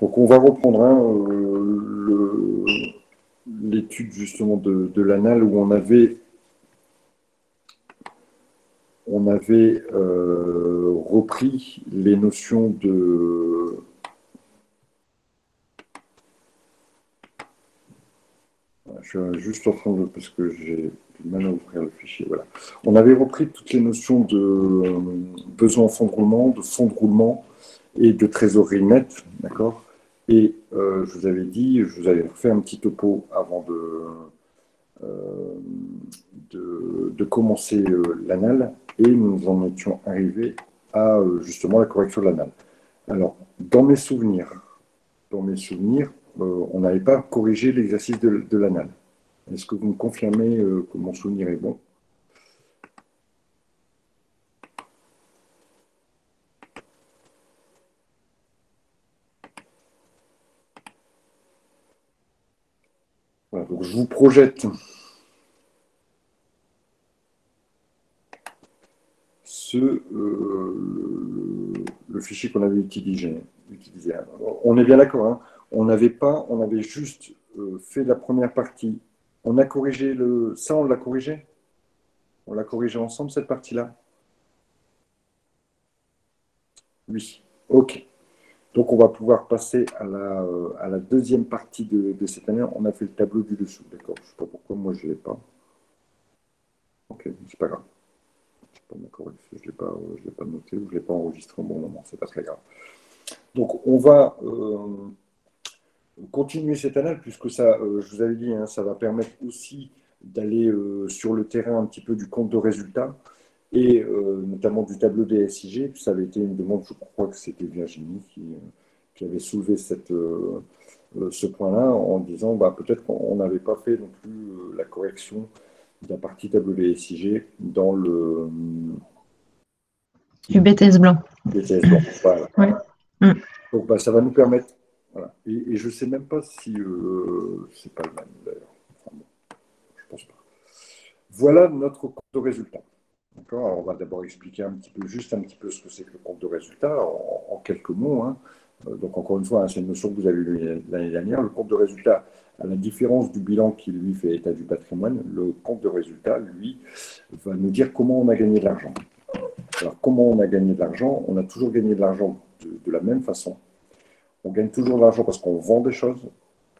Donc on va reprendre hein, l'étude justement de l'anal où on avait repris les notions de... Je suis juste en train de... parce que j'ai du mal à ouvrir le fichier. Voilà. On avait repris toutes les notions de besoin en fonds de roulement et de trésorerie nette, d'accord. Et je vous avais dit, je vous avais fait un petit topo avant de commencer l'anal, et nous en étions arrivés à justement la correction de l'anal. Alors, dans mes souvenirs, on n'avait pas corrigé l'exercice de l'anal. Est-ce que vous me confirmez que mon souvenir est bon? Voilà, donc je vous projette le fichier qu'on avait utilisé. On est bien d'accord, hein. On avait juste fait la première partie. On a corrigé ça, on l'a corrigé? On l'a corrigé ensemble, cette partie-là? Oui. OK. Donc, on va pouvoir passer à la deuxième partie de cette année. On a fait le tableau du dessous, d'accord? Je ne sais pas pourquoi moi je ne l'ai pas. OK, c'est pas grave. Je ne l'ai pas noté ou je ne l'ai pas enregistré au bon moment. C'est pas très grave. Donc, on va continuer cette année, puisque ça, je vous avais dit, hein, ça va permettre aussi d'aller sur le terrain un petit peu du compte de résultat et notamment du tableau des SIG. Ça avait été une demande, je crois que c'était Virginie qui avait soulevé ce point-là en disant bah, peut-être qu'on n'avait pas fait non plus la correction de la partie tableau des SIG dans le Du BTS blanc. BTS blanc. Voilà. Ouais. Donc bah, ça va nous permettre. Voilà. Et je ne sais même pas si c'est pas le même d'ailleurs. Enfin, bon, je pense pas. Voilà notre compte de résultat. Alors, on va d'abord expliquer juste un petit peu ce que c'est que le compte de résultat en quelques mots. Hein. Donc, encore une fois, hein, c'est une notion que vous avez eue l'année dernière. Le compte de résultat, à la différence du bilan qui, lui, fait état du patrimoine, le compte de résultat, lui, va nous dire comment on a gagné de l'argent. Alors, comment on a gagné de l'argent? On a toujours gagné de l'argent de la même façon. On gagne toujours de l'argent parce qu'on vend des choses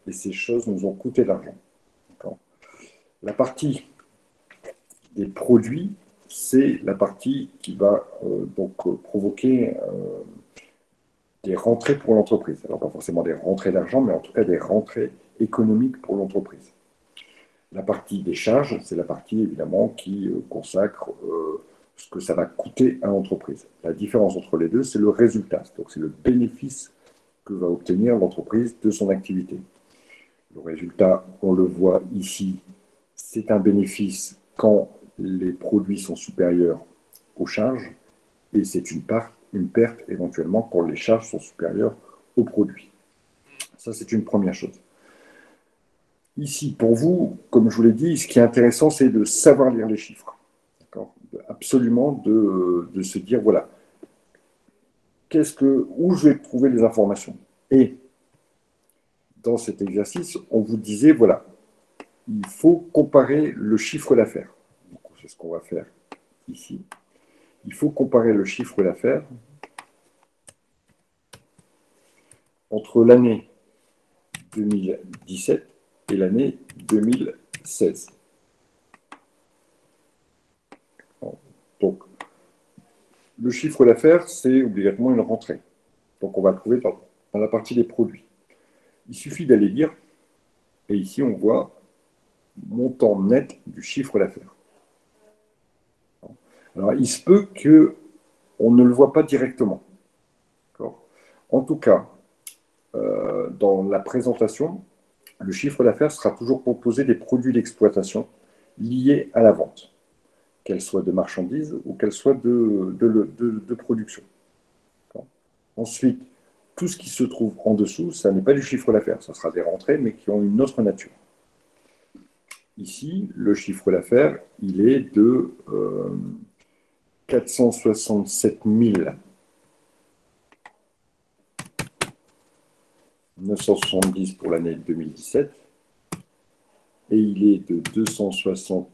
et ces choses nous ont coûté de l'argent. La partie des produits, c'est la partie qui va provoquer des rentrées pour l'entreprise. Alors, pas forcément des rentrées d'argent, mais en tout cas des rentrées économiques pour l'entreprise. La partie des charges, c'est la partie évidemment qui consacre ce que ça va coûter à l'entreprise. La différence entre les deux, c'est le résultat. Donc, c'est le bénéfice que va obtenir l'entreprise de son activité. Le résultat, on le voit ici, c'est un bénéfice quand les produits sont supérieurs aux charges, et c'est une perte éventuellement quand les charges sont supérieures aux produits. Ça, c'est une première chose. Ici, pour vous, comme je vous l'ai dit, ce qui est intéressant, c'est de savoir lire les chiffres. Absolument de se dire, voilà, où je vais trouver les informations. Et dans cet exercice, on vous disait, voilà, il faut comparer le chiffre d'affaires. C'est ce qu'on va faire ici. Il faut comparer le chiffre d'affaires entre l'année 2017 et l'année 2016. Donc, le chiffre d'affaires, c'est obligatoirement une rentrée. Donc, on va le trouver dans la partie des produits. Il suffit d'aller lire, et ici, on voit montant net du chiffre d'affaires. Alors, il se peut qu'on ne le voit pas directement. En tout cas, dans la présentation, le chiffre d'affaires sera toujours composé des produits d'exploitation liés à la vente, qu'elle soit de marchandises ou qu'elle soit de production. Ensuite, tout ce qui se trouve en dessous, ça n'est pas du chiffre d'affaires, ça sera des rentrées, mais qui ont une autre nature. Ici, le chiffre d'affaires, il est de 467 000 970 pour l'année 2017 et il est de 269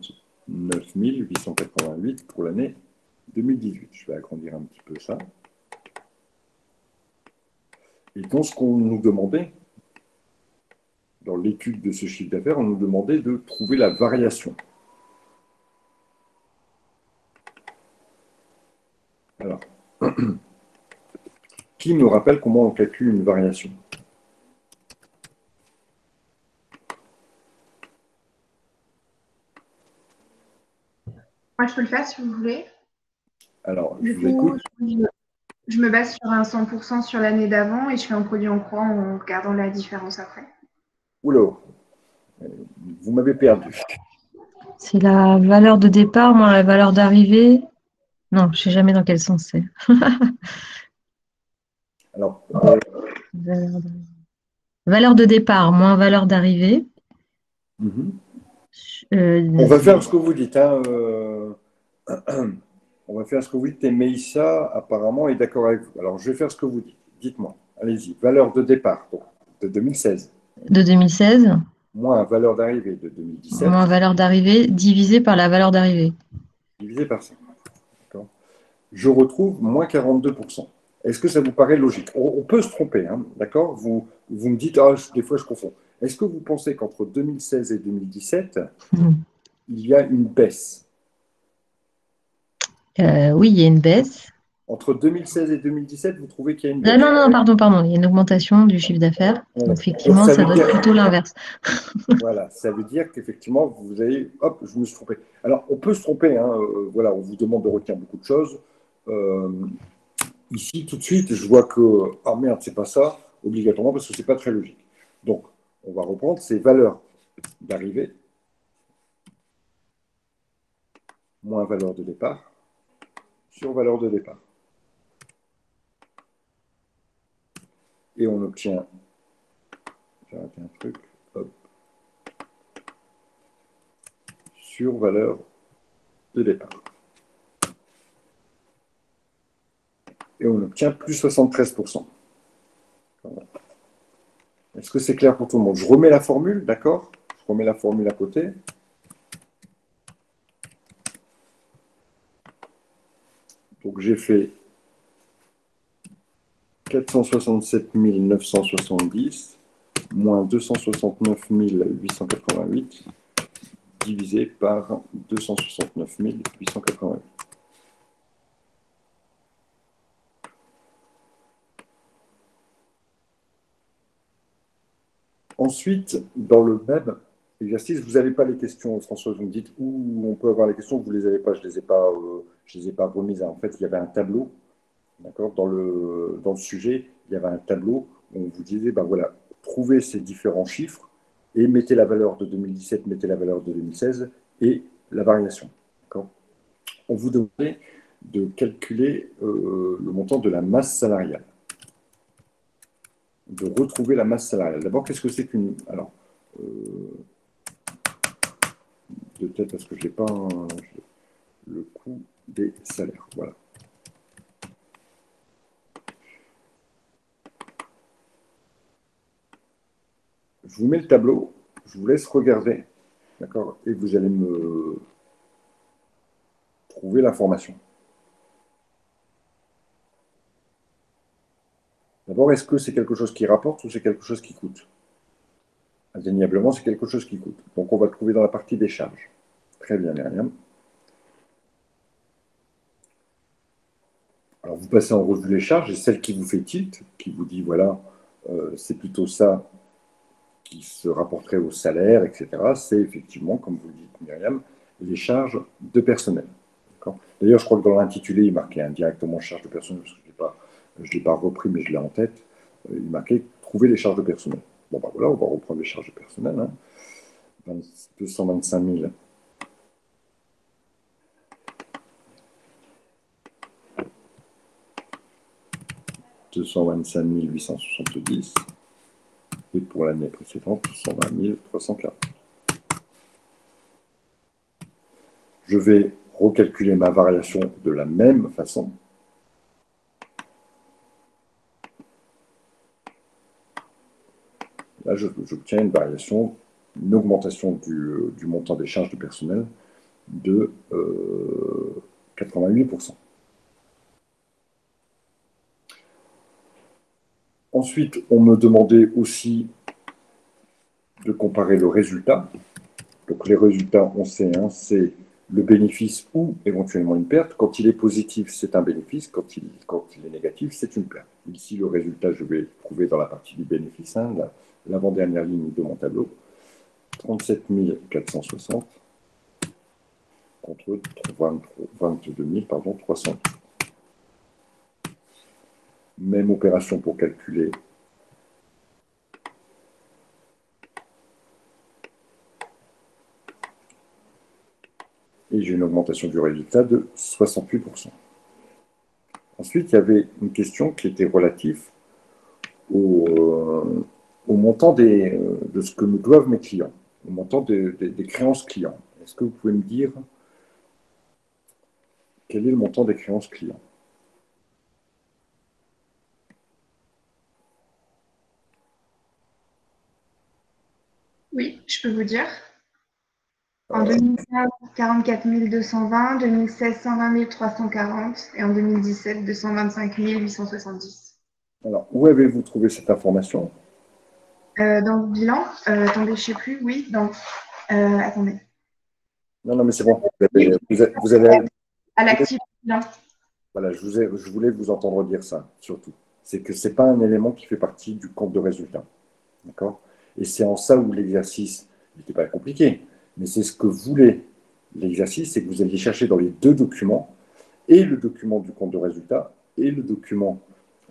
888 pour l'année 2018. Je vais agrandir un petit peu ça. Et dans ce qu'on nous demandait, dans l'étude de ce chiffre d'affaires, on nous demandait de trouver la variation. Alors, qui me rappelle comment on calcule une variation? Moi, je peux le faire si vous voulez. Alors, je Du vous coup, écoute. je me base sur un 100% sur l'année d'avant et je fais un produit en croix en regardant la différence après. Oula, vous m'avez perdu. C'est la valeur de départ moins la valeur d'arrivée. Non, je ne sais jamais dans quel sens c'est. Alors, valeur de départ moins valeur d'arrivée. On va faire ce que vous dites. Hein, on va faire ce que vous dites et Meïssa, apparemment, est d'accord avec vous. Alors, je vais faire ce que vous dites. Dites-moi. Allez-y. Valeur de départ donc, de 2016. De 2016. Moins valeur d'arrivée de 2017. Moins valeur d'arrivée divisé par la valeur d'arrivée. Divisé par ça. Je retrouve moins 42%. Est-ce que ça vous paraît logique? On peut se tromper, hein, d'accord, vous me dites, ah, des fois je confonds. Est-ce que vous pensez qu'entre 2016 et 2017, il y a une baisse? Oui, il y a une baisse. Entre 2016 et 2017, vous trouvez qu'il y a une baisse? Non, pardon. Il y a une augmentation du chiffre d'affaires. Donc, effectivement, ça doit être plutôt l'inverse. Voilà, ça veut dire qu'effectivement, vous avez... Hop, je me suis trompé. Alors, on peut se tromper, hein, voilà, on vous demande de retenir beaucoup de choses. Ici, tout de suite, je vois que, ah merde, c'est pas ça, obligatoirement, parce que c'est pas très logique. Donc, on va reprendre ces valeurs d'arrivée moins valeur de départ sur valeur de départ. Et on obtient, j'ai raté un truc, hop, sur valeur de départ. Et on obtient plus 73%. Est-ce que c'est clair pour tout le monde? Je remets la formule, d'accord? Je remets la formule à côté. Donc j'ai fait 467 970 moins 269 888 divisé par 269 888. Ensuite, dans le même exercice, vous n'avez pas les questions, François, vous me dites où on peut avoir les questions, vous ne les avez pas, je ne les ai pas remises. En fait, il y avait un tableau, d'accord, dans le sujet, il y avait un tableau où on vous disait, ben voilà, trouvez ces différents chiffres et mettez la valeur de 2017, mettez la valeur de 2016 et la variation. On vous demandait de calculer le montant de la masse salariale, de retrouver la masse salariale. D'abord, qu'est-ce que c'est qu'une... Alors, de tête, parce que je n'ai pas le coût des salaires. Voilà. Je vous mets le tableau, je vous laisse regarder, d'accord, et vous allez me trouver l'information. D'abord, est-ce que c'est quelque chose qui rapporte ou c'est quelque chose qui coûte? Indéniablement, c'est quelque chose qui coûte. Donc, on va le trouver dans la partie des charges. Très bien, Myriam. Alors, vous passez en revue les charges et celle qui vous fait tilt, qui vous dit, voilà, c'est plutôt ça qui se rapporterait au salaire, etc., c'est effectivement, comme vous le dites, Myriam, les charges de personnel. D'ailleurs, je crois que dans l'intitulé, il marquait indirectement charges de personnel, parce que je ne l'ai pas repris, mais je l'ai en tête. Il marquait trouver les charges de personnel. Bon, ben voilà, on va reprendre les charges de personnel. Hein. 225 000. « 225 870 et pour l'année précédente, 120 340. Je vais recalculer ma variation de la même façon. là, j'obtiens une variation, une augmentation du montant des charges de personnel de 88%. Ensuite, on me demandait aussi de comparer le résultat. Donc les résultats, on sait, hein, c'est le bénéfice ou éventuellement une perte. Quand il est positif, c'est un bénéfice. Quand il est négatif, c'est une perte. Ici, le résultat, je vais le trouver dans la partie du bénéfice, hein, l'avant-dernière ligne de mon tableau. 37 460 contre 22 300. Même opération pour calculer. Et j'ai une augmentation du résultat de 68%. Ensuite, il y avait une question qui était relative au montant de ce que me doivent mes clients, au montant des créances clients. Est-ce que vous pouvez me dire quel est le montant des créances clients? Oui, je peux vous dire. En 2015, 44 220, 2016, 120 340 et en 2017, 225 870. Alors, où avez-vous trouvé cette information? Dans le bilan, attendez, je ne sais plus, oui, attendez. Non, mais c'est bon. Vous avez À l'actif bilan. voilà, je voulais vous entendre dire ça, surtout. C'est que ce n'est pas un élément qui fait partie du compte de résultat. D'accord? Et c'est en ça où l'exercice n'était pas compliqué, mais c'est ce que voulait l'exercice, c'est que vous alliez chercher dans les deux documents, et le document du compte de résultat, et le document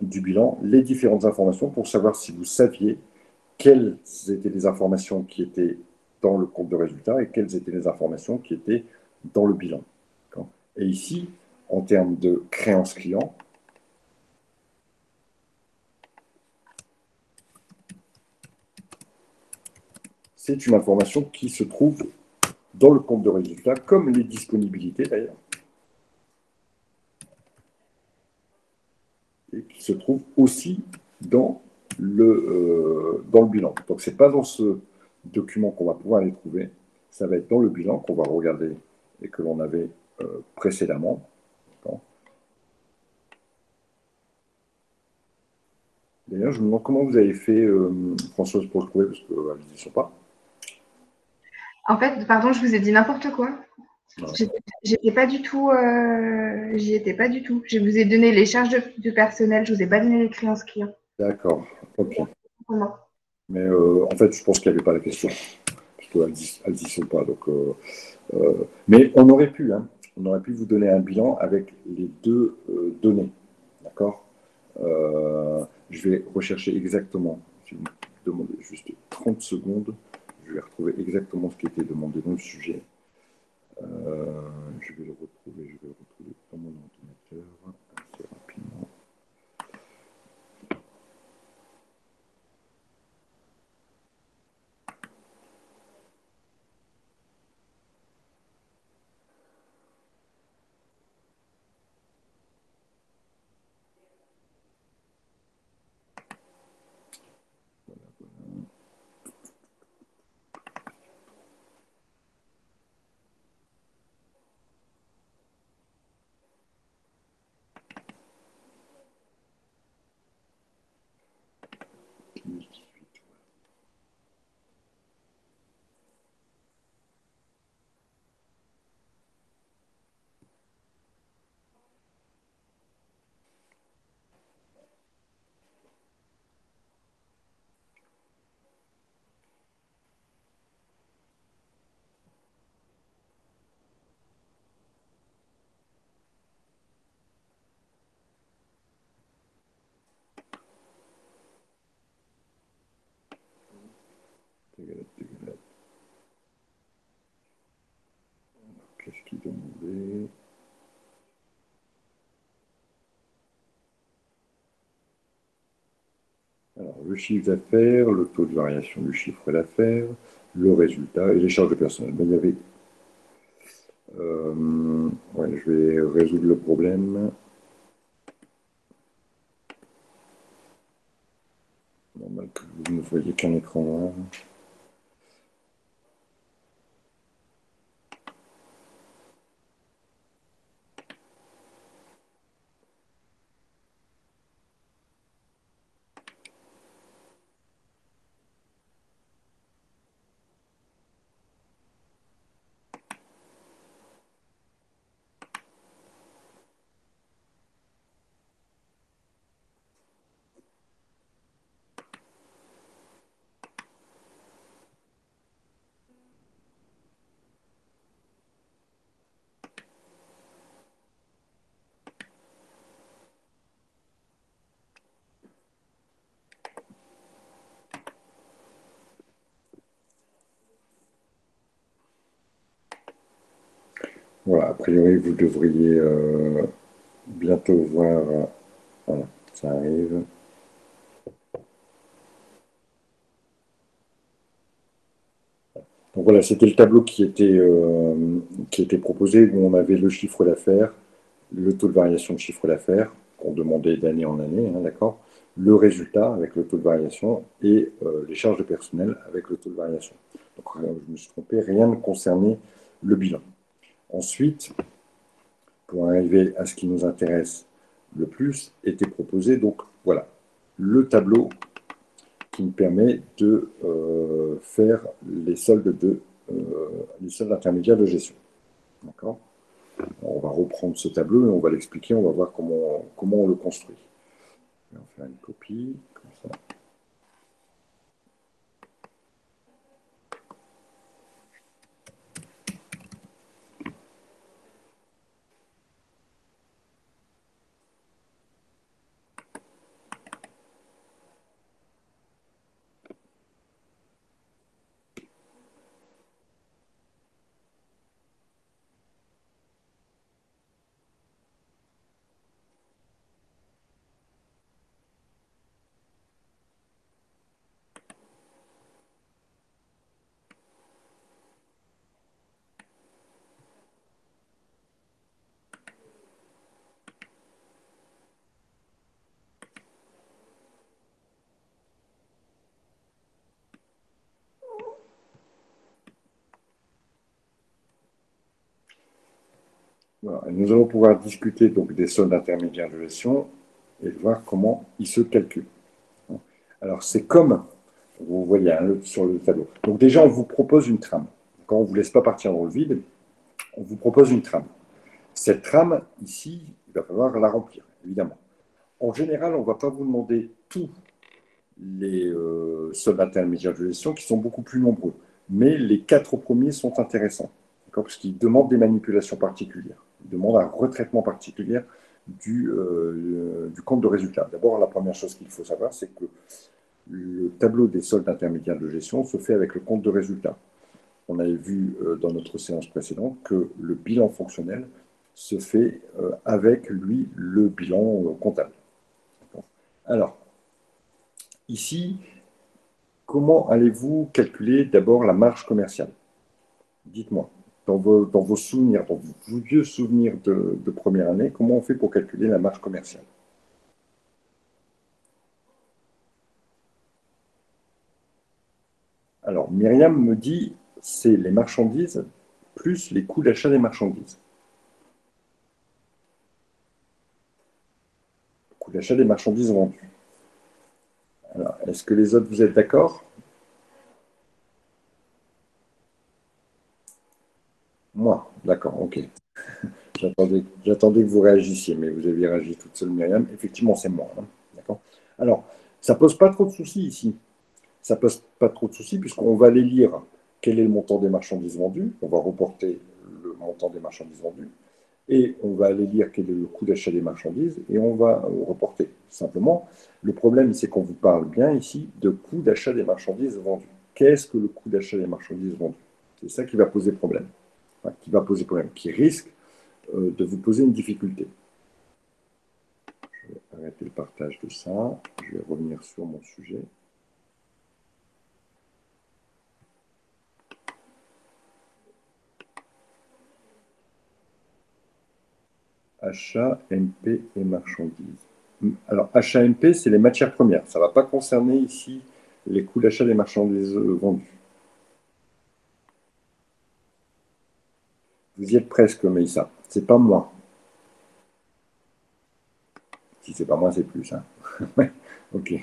du bilan, les différentes informations pour savoir si vous saviez quelles étaient les informations qui étaient dans le compte de résultat et quelles étaient les informations qui étaient dans le bilan. Et ici, en termes de créance client, c'est une information qui se trouve dans le compte de résultat, comme les disponibilités d'ailleurs, et qui se trouve aussi dans le bilan. Donc, ce n'est pas dans ce document qu'on va pouvoir les trouver, ça va être dans le bilan qu'on va regarder et que l'on avait précédemment. D'ailleurs, je me demande comment vous avez fait, Françoise, pour le trouver, parce qu'elles n'y sont pas. En fait, pardon, je vous ai dit n'importe quoi. J'étais pas du tout, j'y étais pas du tout. Je vous ai donné les charges de personnel, je vous ai pas donné les créances clients. D'accord, ok. Comment? Mais en fait, je pense qu'il n'y avait pas la question, parce qu'elles n'y sont pas. Donc, mais on aurait pu vous donner un bilan avec les deux données, d'accord? Je vais rechercher exactement, si vous me demandez juste 30 secondes, je vais retrouver exactement ce qui était demandé dans le sujet. Je vais le retrouver dans mon ordinateur assez rapidement. Qu'est-ce qu'il demandait? Alors, le chiffre d'affaires, le taux de variation du chiffre d'affaires, le résultat et les charges de personnel. Ben, il y avait. Ouais, je vais résoudre le problème. normal que vous ne voyez qu'un écran noir. Voilà, a priori, vous devriez bientôt voir. Voilà, ça arrive. Donc voilà, c'était le tableau qui était proposé, où on avait le chiffre d'affaires, le taux de variation de chiffre d'affaires, qu'on demandait d'année en année, hein, d'accord, le résultat avec le taux de variation et les charges de personnel avec le taux de variation. Donc je me suis trompé, rien ne concernait le bilan. Ensuite, pour arriver à ce qui nous intéresse le plus, était proposé, donc voilà, le tableau qui me permet de faire les soldes intermédiaires de gestion. D'accord. On va reprendre ce tableau et on va l'expliquer, on va voir comment on le construit. On va faire une copie, comme ça. Voilà. Et nous allons pouvoir discuter donc des soldes intermédiaires de gestion et voir comment ils se calculent. Alors, c'est comme, vous voyez hein, sur le tableau. Donc déjà, on vous propose une trame. Quand on ne vous laisse pas partir dans le vide, on vous propose une trame. Cette trame, ici, il va falloir la remplir, évidemment. En général, on ne va pas vous demander tous les soldes intermédiaires de gestion qui sont beaucoup plus nombreux. Mais les 4 premiers sont intéressants, parce qu'ils demandent des manipulations particulières. Ils demandent un retraitement particulier du compte de résultat. D'abord, la première chose qu'il faut savoir, c'est que le tableau des soldes intermédiaires de gestion se fait avec le compte de résultat. On avait vu dans notre séance précédente que le bilan fonctionnel se fait avec, lui, le bilan comptable. Alors, ici, comment allez-vous calculer d'abord la marge commerciale? Dites-moi, dans vos souvenirs, dans vos vieux souvenirs de première année, comment on fait pour calculer la marge commerciale? Alors, Myriam me dit, c'est les marchandises plus les coûts d'achat des marchandises. Coût d'achat des marchandises vendues. Alors, est-ce que les autres, vous êtes d'accord? Moi, d'accord, ok. J'attendais que vous réagissiez, mais vous aviez réagi toute seule, Myriam. Effectivement, c'est moi. Hein, d'accord. Alors, ça ne pose pas trop de soucis ici. Ça ne pose pas trop de soucis puisqu'on va aller lire quel est le montant des marchandises vendues. On va reporter le montant des marchandises vendues. Et on va aller lire quel est le coût d'achat des marchandises et on va reporter. Simplement, le problème, c'est qu'on vous parle bien ici de coût d'achat des marchandises vendues. Qu'est-ce que le coût d'achat des marchandises vendues? C'est ça qui va poser problème. Enfin, qui risque de vous poser une difficulté. Je vais arrêter le partage de ça. Je vais revenir sur mon sujet. Achat, MP et marchandises. Alors, HAMP, c'est les matières premières. Ça ne va pas concerner ici les coûts d'achat des marchandises vendues. Vous y êtes presque, Mélissa. C'est pas moins. Si c'est pas moins, c'est plus. Hein. Ok.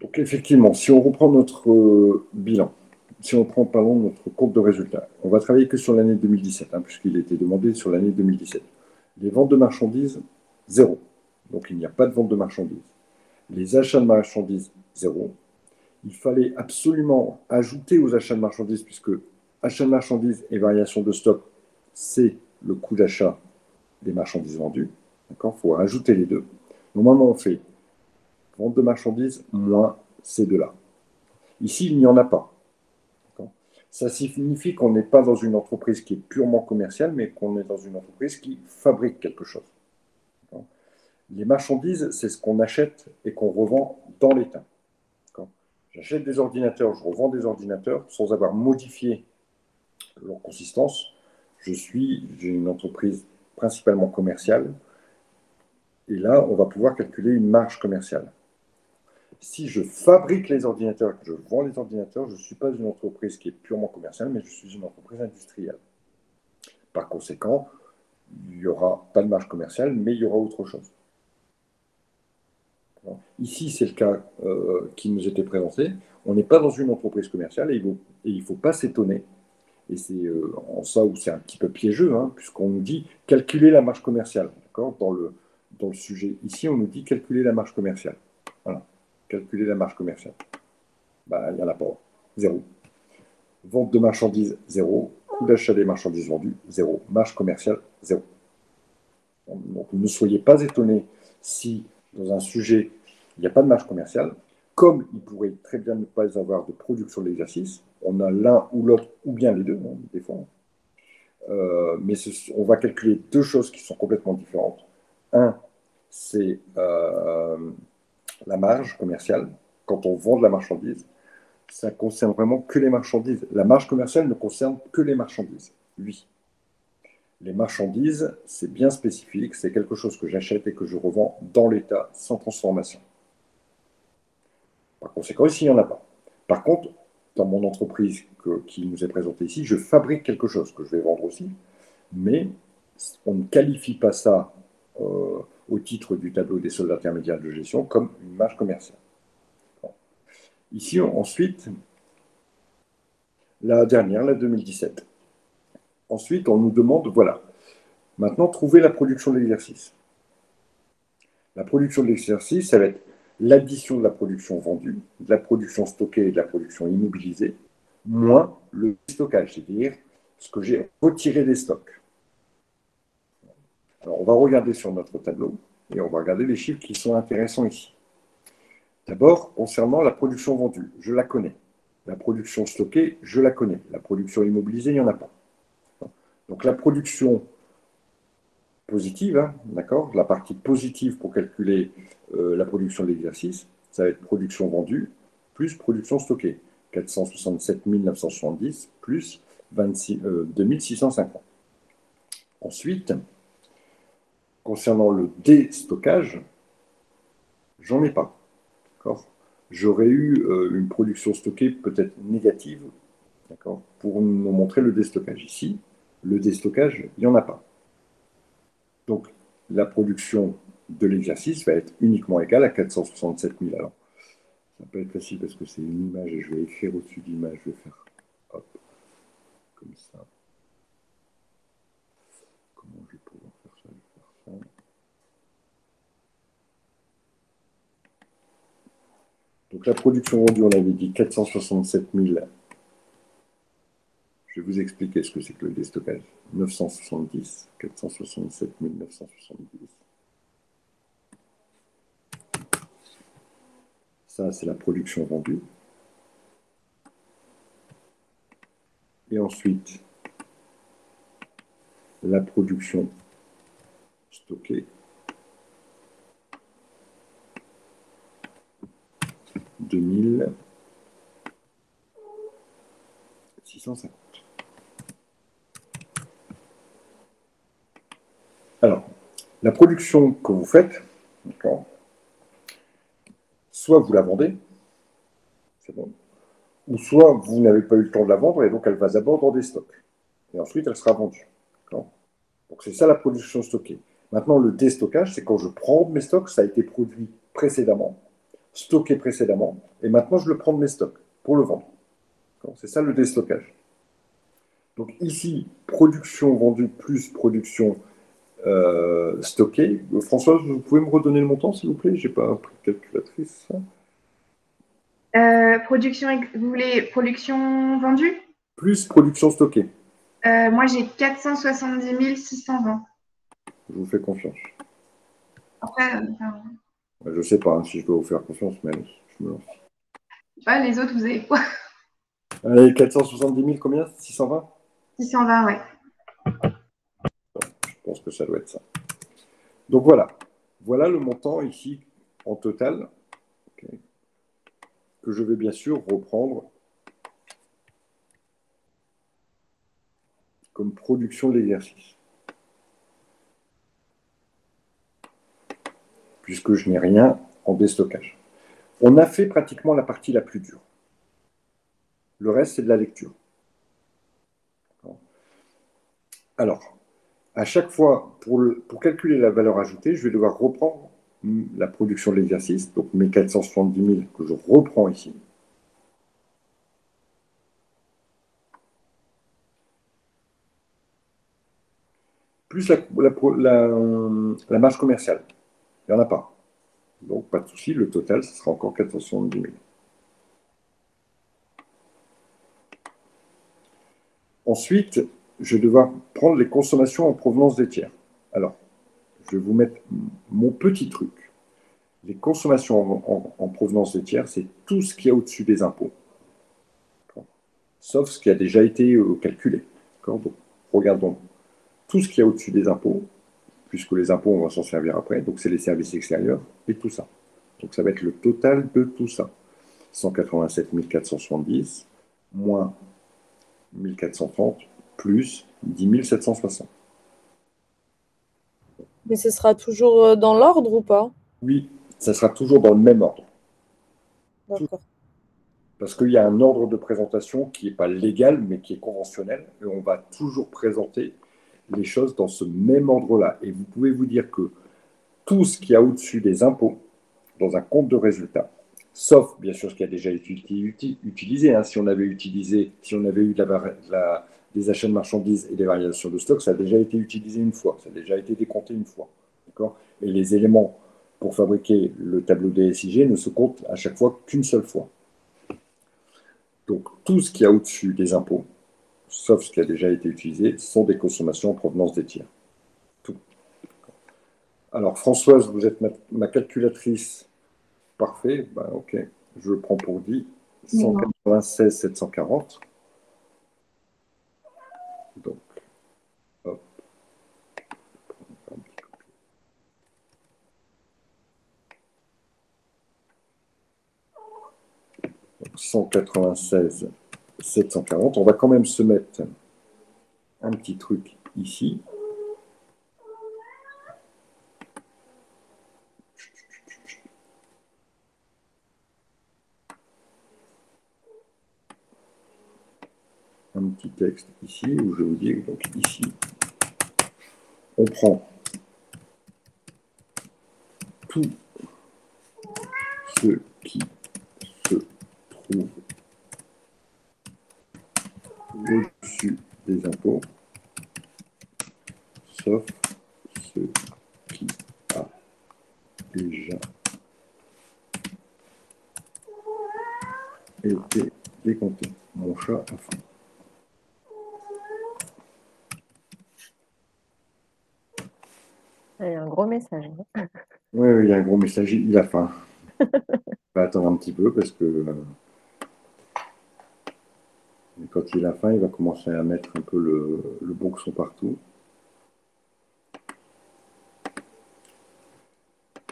Donc effectivement, si on reprend notre bilan, si on prend pardon, notre compte de résultats, on va travailler que sur l'année 2017, hein, puisqu'il était demandé sur l'année 2017. Les ventes de marchandises, zéro. Donc il n'y a pas de vente de marchandises. Les achats de marchandises, zéro. Il fallait absolument ajouter aux achats de marchandises, puisque achat de marchandises et variation de stock, c'est le coût d'achat des marchandises vendues. D'accord ? Il faut ajouter les deux. Normalement, on fait vente de marchandises moins ces deux-là. Ici, il n'y en a pas. Ça signifie qu'on n'est pas dans une entreprise qui est purement commerciale, mais qu'on est dans une entreprise qui fabrique quelque chose. Les marchandises, c'est ce qu'on achète et qu'on revend dans l'État. J'achète des ordinateurs, je revends des ordinateurs sans avoir modifié leur consistance. J'ai une entreprise principalement commerciale, et là, on va pouvoir calculer une marge commerciale. Si je fabrique les ordinateurs, que je vends les ordinateurs, je ne suis pas une entreprise qui est purement commerciale, mais je suis une entreprise industrielle. Par conséquent, il n'y aura pas de marge commerciale, mais il y aura autre chose. Ici, c'est le cas qui nous était présenté. On n'est pas dans une entreprise commerciale et il ne faut pas s'étonner. Et c'est en ça où c'est un petit peu piégeux, hein, puisqu'on nous dit calculer la marge commerciale. Dans le sujet ici, on nous dit calculer la marge commerciale. Voilà, calculer la marge commerciale. Bah, il n'y en a pas. Zéro. Vente de marchandises, zéro. Coût d'achat des marchandises vendues, zéro. Marge commerciale, zéro. Donc ne soyez pas étonnés si, dans un sujet, il n'y a pas de marge commerciale, comme il pourrait très bien ne pas y avoir de production de l'exercice. On a l'un ou l'autre, ou bien les deux, hein, des fois. Mais on va calculer deux choses qui sont complètement différentes. Un, c'est la marge commerciale. Quand on vend de la marchandise, ça concerne vraiment que les marchandises. La marge commerciale ne concerne que les marchandises. Oui. Les marchandises, c'est bien spécifique, c'est quelque chose que j'achète et que je revends dans l'État, sans transformation. Par conséquent, ici, il n'y en a pas. Par contre, dans mon entreprise qui nous est présentée ici, je fabrique quelque chose que je vais vendre aussi, mais on ne qualifie pas ça au titre du tableau des soldes intermédiaires de gestion comme une marge commerciale. Ici, ensuite, la dernière, la 2017. Ensuite, on nous demande, voilà, maintenant, trouver la production de l'exercice. La production de l'exercice, ça va être l'addition de la production vendue, de la production stockée et de la production immobilisée, moins le stockage, c'est-à-dire ce que j'ai retiré des stocks. Alors, on va regarder sur notre tableau et on va regarder les chiffres qui sont intéressants ici. D'abord, concernant la production vendue, je la connais. La production stockée, je la connais. La production immobilisée, il n'y en a pas. Donc, la production positive, hein, d'accord, la partie positive pour calculer la production de l'exercice, ça va être production vendue plus production stockée. 467 970 plus 2650. Ensuite, concernant le déstockage, j'en ai pas. J'aurais eu une production stockée peut-être négative, pour nous montrer le déstockage. Ici, le déstockage, il n'y en a pas. Donc, la production de l'exercice va être uniquement égale à 467 000. Alors, ça peut être facile parce que c'est une image et je vais écrire au-dessus de l'image. Je vais faire hop, comme ça. Comment je vais pouvoir faire ça? Je vais faire ça. Donc, la production vendue, on avait dit 467 000. Je vais vous expliquer ce que c'est que le déstockage. 970, 467 970. Ça, c'est la production vendue. Et ensuite, la production stockée de 1650. Alors, la production que vous faites, soit vous la vendez, c'est bon, ou soit vous n'avez pas eu le temps de la vendre et donc elle va d'abord dans des stocks. Et ensuite, elle sera vendue. Donc, c'est ça la production stockée. Maintenant, le déstockage, c'est quand je prends mes stocks, ça a été produit précédemment, stocké précédemment, et maintenant, je le prends de mes stocks pour le vendre. C'est ça le déstockage. Donc ici, production vendue plus production stockée. Françoise, vous pouvez me redonner le montant, s'il vous plaît? Je n'ai pas pris de calculatrice. Vous voulez production vendue? Plus production stockée. Moi, j'ai 470 620. Je vous fais confiance. Après, Je ne sais pas si je dois vous faire confiance, mais je me lance. les autres, vous avez quoi? Allez, 470 000, combien? 620? 620, ouais. Je pense que ça doit être ça. Donc voilà. Voilà le montant ici en total, que je vais bien sûr reprendre comme production de l'exercice. Puisque je n'ai rien en déstockage. On a fait pratiquement la partie la plus dure. Le reste, c'est de la lecture. Alors, à chaque fois, pour calculer la valeur ajoutée, je vais devoir reprendre la production de l'exercice, donc mes 470 000 que je reprends ici. Plus la marge commerciale. Il n'y en a pas. Donc, pas de souci, le total, ce sera encore 470 000. Ensuite, je vais devoir prendre les consommations en provenance des tiers. Alors, je vais vous mettre mon petit truc. Les consommations en provenance des tiers, c'est tout ce qu'il y a au-dessus des impôts. Sauf ce qui a déjà été calculé. Donc, regardons tout ce qu'il y a au-dessus des impôts, puisque les impôts, on va s'en servir après. Donc, c'est les services extérieurs et tout ça. Donc, ça va être le total de tout ça. 187 470 moins 1430 plus 10 760. Mais ce sera toujours dans l'ordre ou pas? Oui, ça sera toujours dans le même ordre. D'accord. Parce qu'il y a un ordre de présentation qui n'est pas légal, mais qui est conventionnel. Et on va toujours présenter les choses dans ce même ordre-là. Et vous pouvez vous dire que tout ce qu'il y a au-dessus des impôts, dans un compte de résultat, sauf bien sûr ce qui a déjà été utilisé. Si on avait eu des achats de marchandises et des variations de stock, ça a déjà été utilisé une fois, ça a déjà été décompté une fois. Et les éléments pour fabriquer le tableau des SIG ne se comptent à chaque fois qu'une seule fois. Donc tout ce qu'il y a au-dessus des impôts, sauf ce qui a déjà été utilisé, sont des consommations en provenance des tiers. Tout. Alors Françoise, vous êtes ma calculatrice. Parfait, ok, je le prends pour 10. 196 740. Donc, hop. 196 740. On va quand même se mettre un petit truc ici. Un petit texte ici où je vous dis, donc ici, on prend tout ce qui se trouve au-dessus des impôts, sauf ce qui a déjà été décompté. Mon chat a faim. Il y a un gros message. Oui, il y a un gros message, il a faim. On va attendre un petit peu parce que quand il a faim, il va commencer à mettre un peu le boxon partout.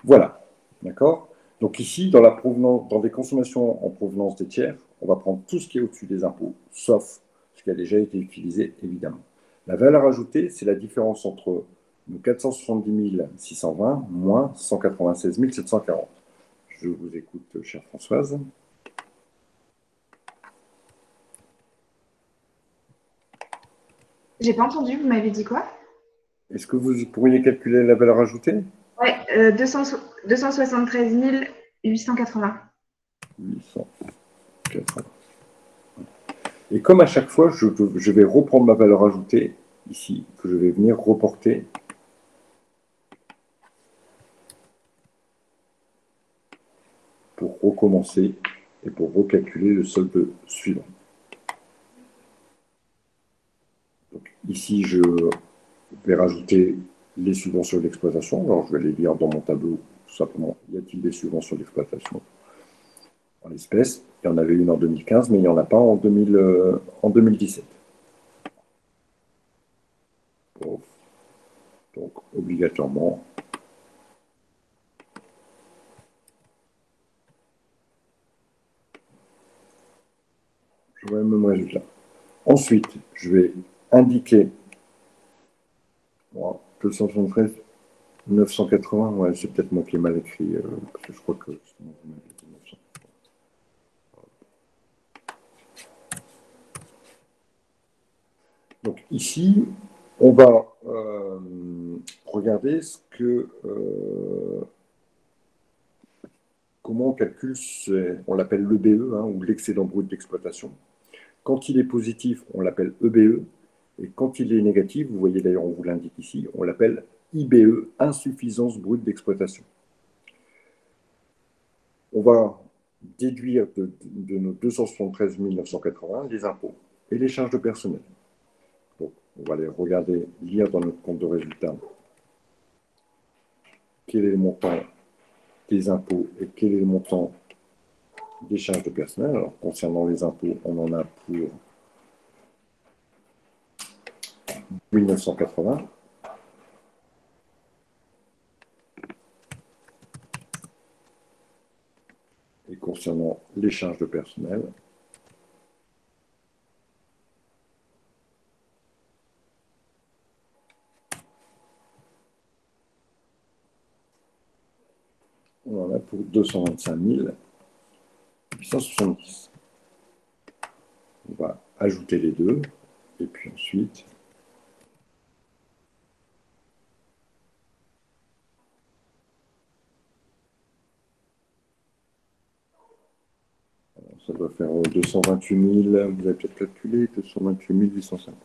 Voilà, d'accord? Donc ici, dans la provenance, dans des consommations en provenance des tiers, on va prendre tout ce qui est au-dessus des impôts, sauf ce qui a déjà été utilisé, évidemment. La valeur ajoutée, c'est la différence entre nos 470 620 moins 196 740. Je vous écoute, chère Françoise. J'ai pas entendu, vous m'avez dit quoi? Est-ce que vous pourriez calculer la valeur ajoutée? Ouais, 273 880. 880. Et comme à chaque fois, je vais reprendre ma valeur ajoutée ici, que je vais venir reporter pour recommencer et pour recalculer le solde suivant. Donc, ici, je vais rajouter les subventions d'exploitation. Alors, je vais les lire dans mon tableau, tout simplement. Y a-t-il des subventions d'exploitation en l'espèce? Il y en avait une en 2015, mais il n'y en a pas en 2017. Bon. Donc, obligatoirement, j'aurai le même résultat. Ensuite, je vais indiquer 273 980, ouais, c'est peut-être moi qui ai mal écrit, parce que je crois que donc ici, on va regarder comment on calcule, on l'appelle l'EBE, hein, ou l'excédent brut d'exploitation. Quand il est positif, on l'appelle EBE, et quand il est négatif, vous voyez d'ailleurs, on vous l'indique ici, on l'appelle IBE, insuffisance brute d'exploitation. On va déduire de nos 273 980 les impôts et les charges de personnel. Donc, on va les regarder, lire dans notre compte de résultat quel est le montant des impôts et quel est le montant des charges de personnel. Alors, concernant les impôts, on en a pour 1980. Et concernant les charges de personnel, on en a pour 225 870. On va ajouter les deux, et puis ensuite, ça doit faire 228 000, vous avez peut-être calculé, 228 850.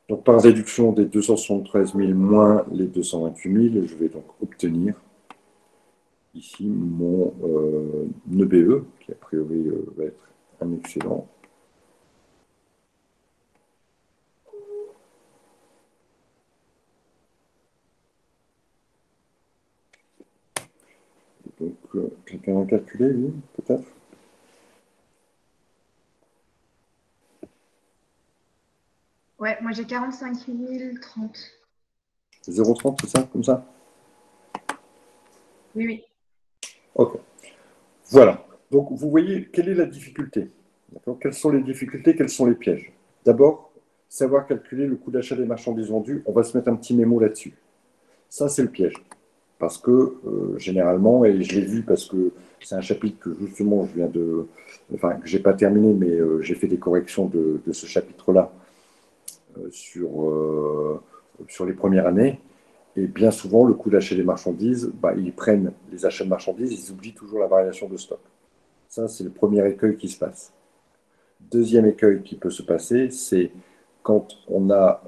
Donc, par déduction des 273 000 moins les 228 000, je vais donc obtenir ici mon EBE, qui a priori va être un excédent. Donc, quelqu'un a calculé, lui, peut-être? Ouais, moi j'ai 45 030. 0,30, c'est ça, comme ça? Oui, oui. Ok. Voilà. Donc, vous voyez, quelle est la difficulté? Quelles sont les difficultés, quels sont les pièges? D'abord, savoir calculer le coût d'achat des marchandises vendues. On va se mettre un petit mémo là-dessus. Ça, c'est le piège. Parce que, généralement, et je l'ai vu parce que c'est un chapitre que, justement, je viens de... Enfin, que je n'ai pas terminé, mais j'ai fait des corrections de ce chapitre-là sur les premières années. Et bien souvent, le coût d'achat des marchandises, bah, ils prennent les achats de marchandises, ils oublient toujours la variation de stock. Ça, c'est le premier écueil qui se passe. Deuxième écueil qui peut se passer, c'est quand on a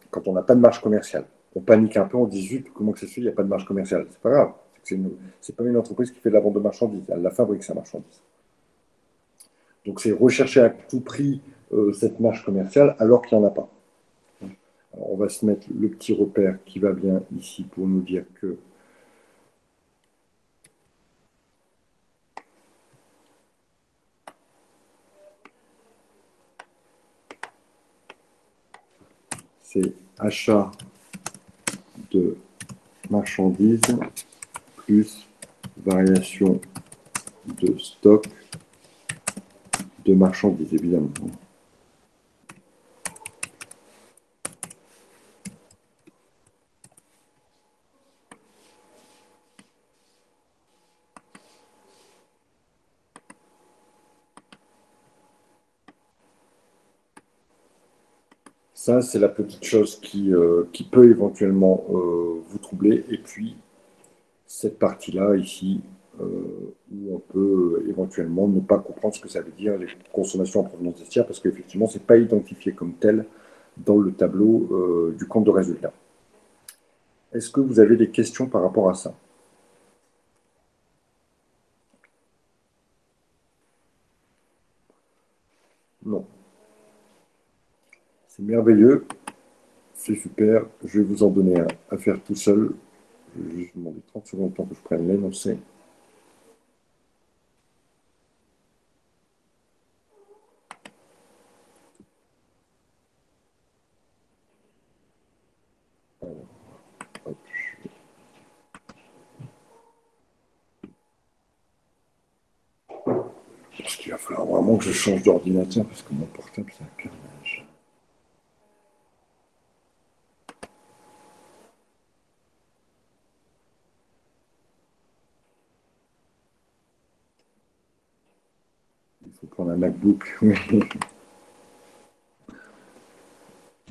quand on n'a pas de marge commerciale. On panique un peu, on dit zut, comment que ça se fait, il n'y a pas de marge commerciale. C'est pas grave. C'est pas une entreprise qui fait de la vente de marchandises, elle la fabrique sa marchandise. Donc c'est rechercher à tout prix cette marge commerciale alors qu'il n'y en a pas. Alors, on va se mettre le petit repère qui va bien ici pour nous dire que c'est achat de marchandises plus variation de stock de marchandises, évidemment. Ça, c'est la petite chose qui peut éventuellement vous troubler. Et puis, cette partie-là, ici, où on peut éventuellement ne pas comprendre ce que ça veut dire, les consommations en provenance des tiers, parce qu'effectivement, ce n'est pas identifié comme tel dans le tableau du compte de résultat. Est-ce que vous avez des questions par rapport à ça? Non. C'est merveilleux. C'est super. Je vais vous en donner un à faire tout seul. Je vais juste demander 30 secondes pour que je prenne l'énoncé. Hop. Parce qu'il va falloir vraiment que je change d'ordinateur parce que mon portable, c'est un carnage. Il faut prendre un MacBook.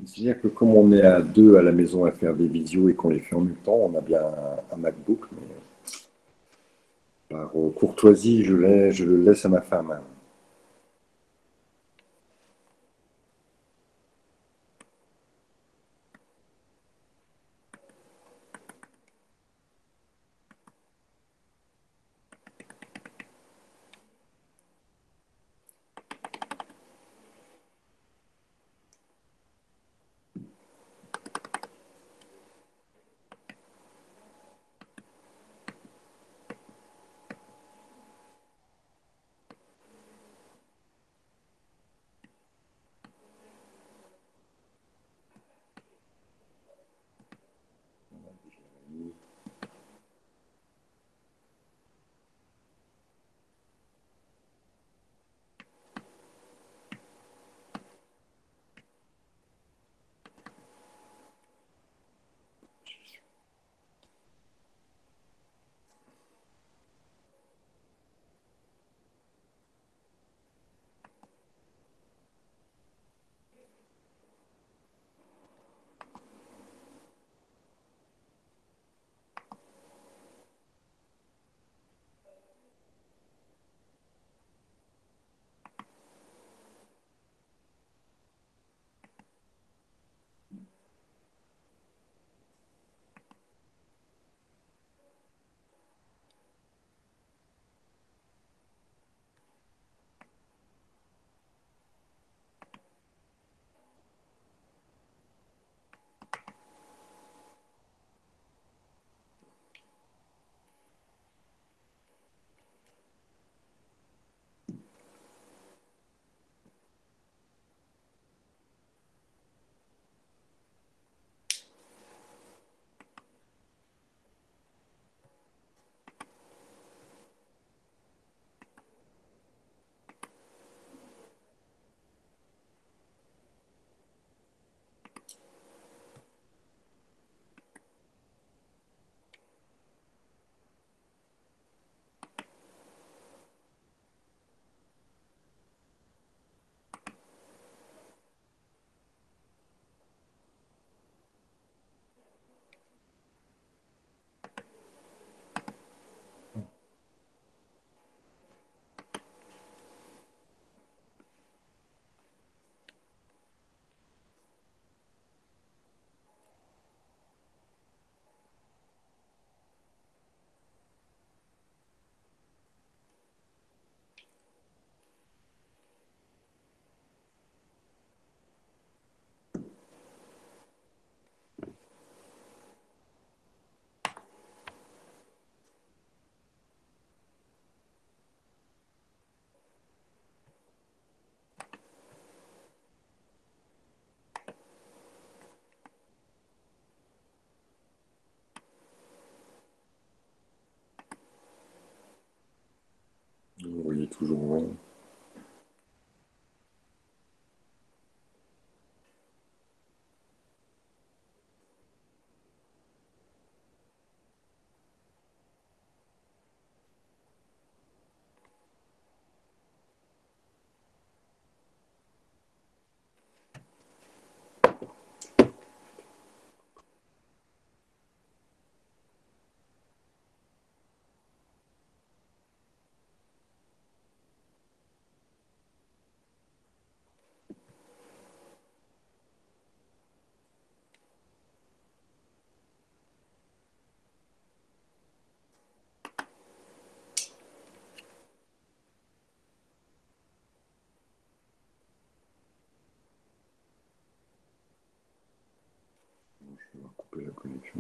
C'est-à-dire que comme on est à deux à la maison à faire des vidéos et qu'on les fait en même temps, on a bien un MacBook, mais par courtoisie, je le laisse à ma femme. dit toujours oui. Je vais couper la connexion.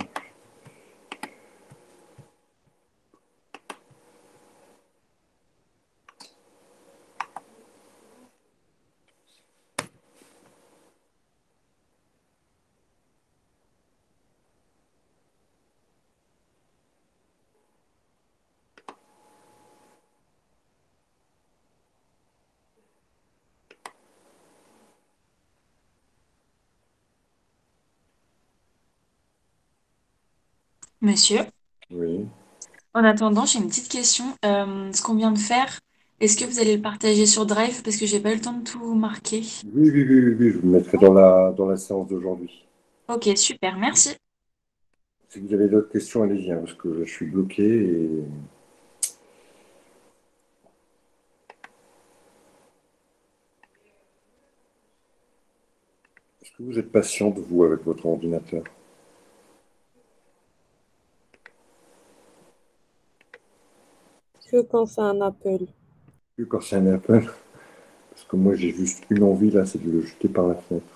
Monsieur, Oui. en attendant, j'ai une petite question. Ce qu'on vient de faire, est-ce que vous allez le partager sur Drive? Parce que j'ai pas eu le temps de tout marquer. Oui, je vous mettrai dans la séance d'aujourd'hui. Ok, super, merci. Si vous avez d'autres questions, allez-y, hein, parce que je suis bloqué et est-ce que vous êtes patiente, vous, avec votre ordinateur? Que quand c'est un Apple. Plus quand c'est un Apple, parce que moi j'ai juste une envie là, c'est de le jeter par la fenêtre.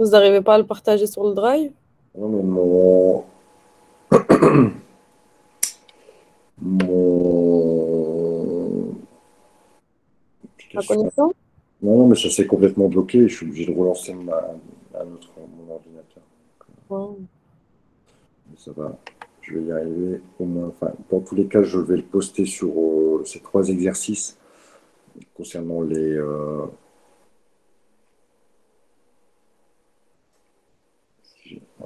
Vous n'arrivez pas à le partager sur le Drive? Non, mais mon La application. connexion? Non, mais ça s'est complètement bloqué et je suis obligé de relancer mon ordinateur. Ouais. Mais ça va, je vais y arriver au moins. Enfin, dans tous les cas, je vais le poster sur ces 3 exercices concernant les.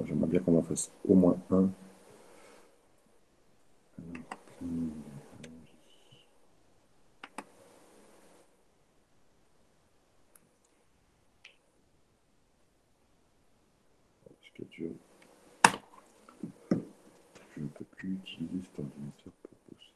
J'aimerais bien qu'on en fasse au moins un. Schedule. Je ne peux plus utiliser cet ordinateur pour poster.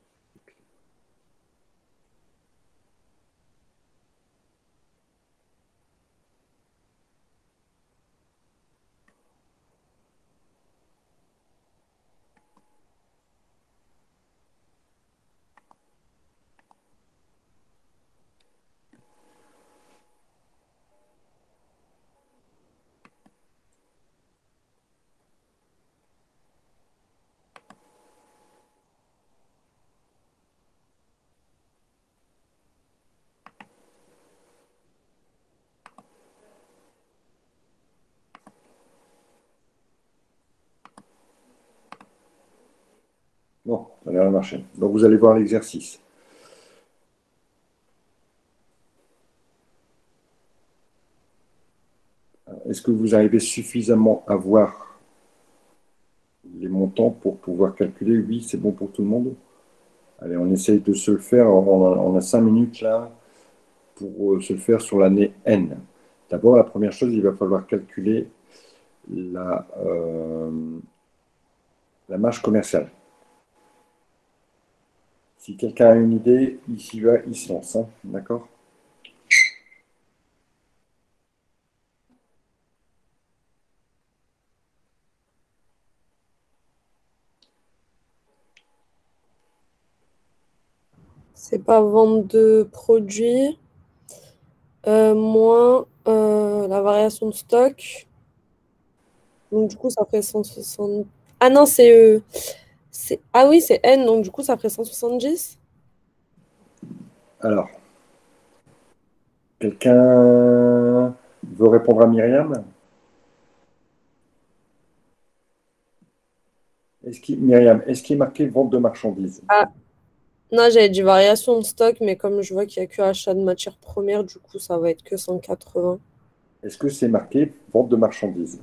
Bon, ça a l'air de marcher. Donc vous allez voir l'exercice. Est-ce que vous arrivez suffisamment à voir les montants pour pouvoir calculer? Oui, c'est bon pour tout le monde. Allez, on essaye de se le faire. On a 5 minutes là pour se le faire sur l'année N. D'abord, la première chose, il va falloir calculer la marge commerciale. Si quelqu'un a une idée, il s'y va, il se lance. Hein, d'accord? C'est pas vente de produits, moins la variation de stock. Donc, du coup, ça ferait 160. Ah non, ah oui, c'est N, donc du coup, ça ferait 170. Alors, quelqu'un veut répondre à Myriam? Myriam, est-ce qu'il est marqué vente de marchandises? Ah, non, j'avais dit variation de stock, mais comme je vois qu'il n'y a que achat de matières premières, du coup, ça va être que 180. Est-ce que c'est marqué vente de marchandises?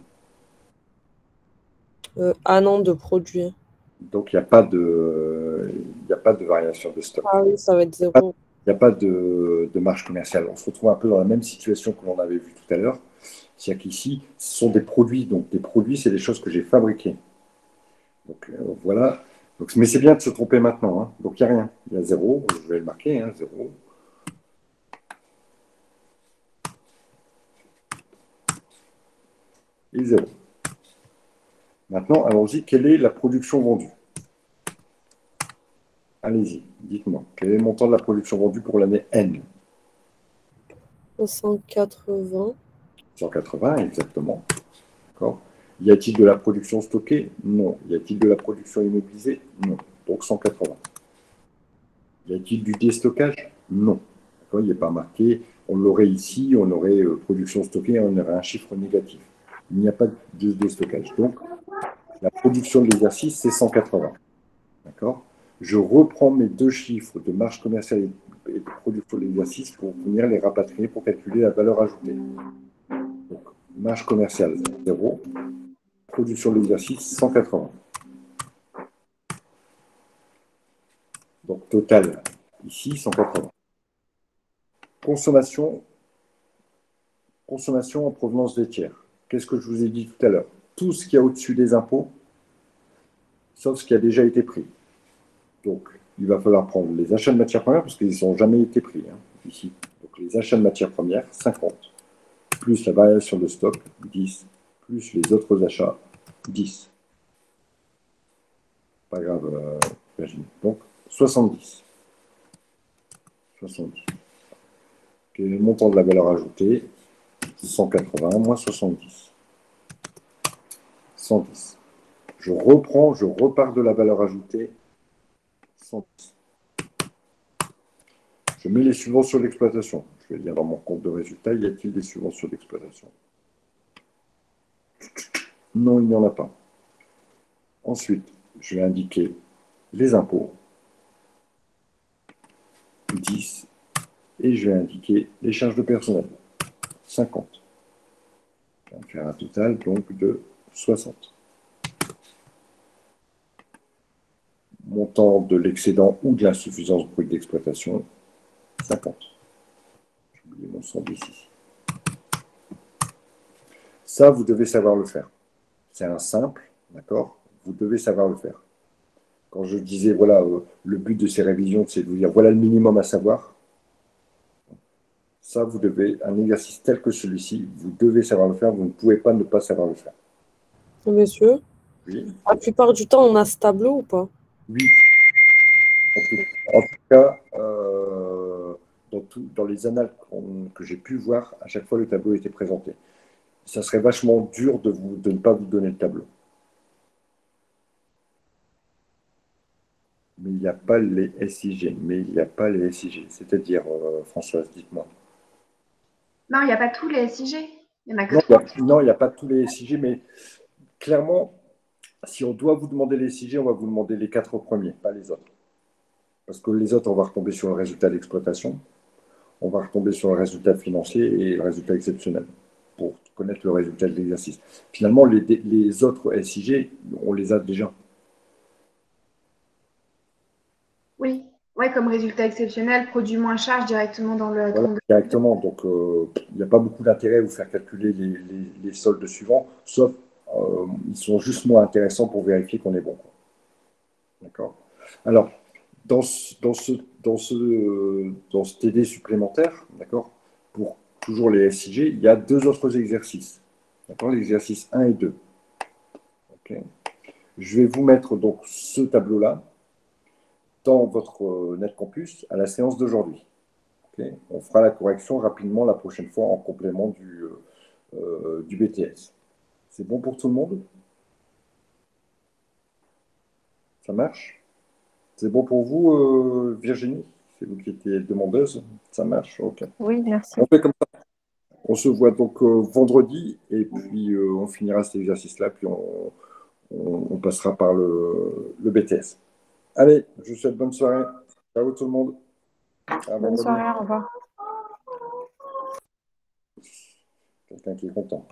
Ah non, de produits. Donc, il n'y a pas de variation de stock. Ah oui, ça va être Il n'y a pas, zéro. il n'y a pas de marge commerciale. On se retrouve un peu dans la même situation que l'on avait vu tout à l'heure. C'est-à-dire qu'ici, ce sont des produits. Donc, des produits, c'est des choses que j'ai fabriquées. Donc, voilà. Donc, mais c'est bien de se tromper maintenant, hein. Donc, il n'y a rien. Il y a zéro. Je vais le marquer, hein, zéro. Et zéro. Maintenant, allons-y. Quelle est la production vendue? Allez-y, dites-moi. Quel est le montant de la production vendue pour l'année N? 180. 180, exactement. D'accord. Y a-t-il de la production stockée? Non. Y a-t-il de la production immobilisée? Non. Donc 180. Y a-t-il du déstockage? Non. D'accord. Il n'est pas marqué. On l'aurait ici, on aurait production stockée, on aurait un chiffre négatif. Il n'y a pas de déstockage. Donc, la production de l'exercice, c'est 180. D'accord. Je reprends mes deux chiffres de marge commerciale et de production de l'exercice pour venir les rapatrier pour calculer la valeur ajoutée. Donc, marge commerciale, 0. Production de l'exercice, 180. Donc, total, ici, 180. Consommation en provenance des tiers. Qu'est-ce que je vous ai dit tout à l'heure? Tout ce qui est au-dessus des impôts, sauf ce qui a déjà été pris. Donc, il va falloir prendre les achats de matières premières, parce qu'ils n'ont jamais été pris, hein, ici. Donc, les achats de matières premières, 50. Plus la variation de stock, 10. Plus les autres achats, 10. Pas grave, Virginie. Donc, 70. 70. Quel est le montant de la valeur ajoutée? 180 moins 70. 110. Je reprends, je repars de la valeur ajoutée. 110. Je mets les subventions d'exploitation. Je vais dire dans mon compte de résultat, y a-t-il des subventions d'exploitation? Non, il n'y en a pas. Ensuite, je vais indiquer les impôts. 10. Et je vais indiquer les charges de personnel. 50. Ça va faire un total donc de 60. Montant de l'excédent ou de l'insuffisance brute d'exploitation, 50. J'ai oublié mon 110 ici. Ça, vous devez savoir le faire. C'est un simple, d'accord? Vous devez savoir le faire. Quand je disais, voilà, le but de ces révisions, c'est de vous dire, voilà le minimum à savoir. Ça, vous devez, un exercice tel que celui-ci, vous devez savoir le faire. Vous ne pouvez pas ne pas savoir le faire. Monsieur, Oui. la plupart du temps, on a ce tableau ou pas? Oui. En tout cas, dans les annales que j'ai pu voir, à chaque fois, le tableau était présenté. Ça serait vachement dur de ne pas vous donner le tableau. Mais il n'y a pas les SIG. Mais il n'y a pas les SIG. C'est-à-dire, Françoise, dites-moi. Non, il n'y a pas tous les SIG. Il y en a que Non, trois. non, il n'y a pas tous les SIG, mais clairement, si on doit vous demander les SIG, on va vous demander les 4 premiers, pas les autres. Parce que les autres, on va retomber sur le résultat d'exploitation, on va retomber sur le résultat financier et le résultat exceptionnel pour connaître le résultat de l'exercice. Finalement, les autres SIG, on les a déjà. Oui, ouais, comme résultat exceptionnel, produit moins charge directement dans le Voilà, compte. directement. Donc, il n'y a pas beaucoup d'intérêt à vous faire calculer les soldes suivants, sauf ils sont juste moins intéressants pour vérifier qu'on est bon. D'accord. Alors, dans ce TD supplémentaire, d'accord, pour toujours les SIG, il y a deux autres exercices. D'accord, l'exercice 1 et 2. Okay. Je vais vous mettre donc ce tableau-là dans votre NetCampus à la séance d'aujourd'hui. Okay. On fera la correction rapidement la prochaine fois en complément du BTS. C'est bon pour tout le monde? Ça marche? C'est bon pour vous, Virginie? C'est vous qui étiez demandeuse? Ça marche? Ok. Oui, merci. On fait comme ça. On se voit donc vendredi et puis on finira cet exercice-là, puis on passera par le BTS. Allez, je vous souhaite bonne soirée. Ciao tout le monde. À Bonne vendredi. soirée, au revoir. Quelqu'un qui est content.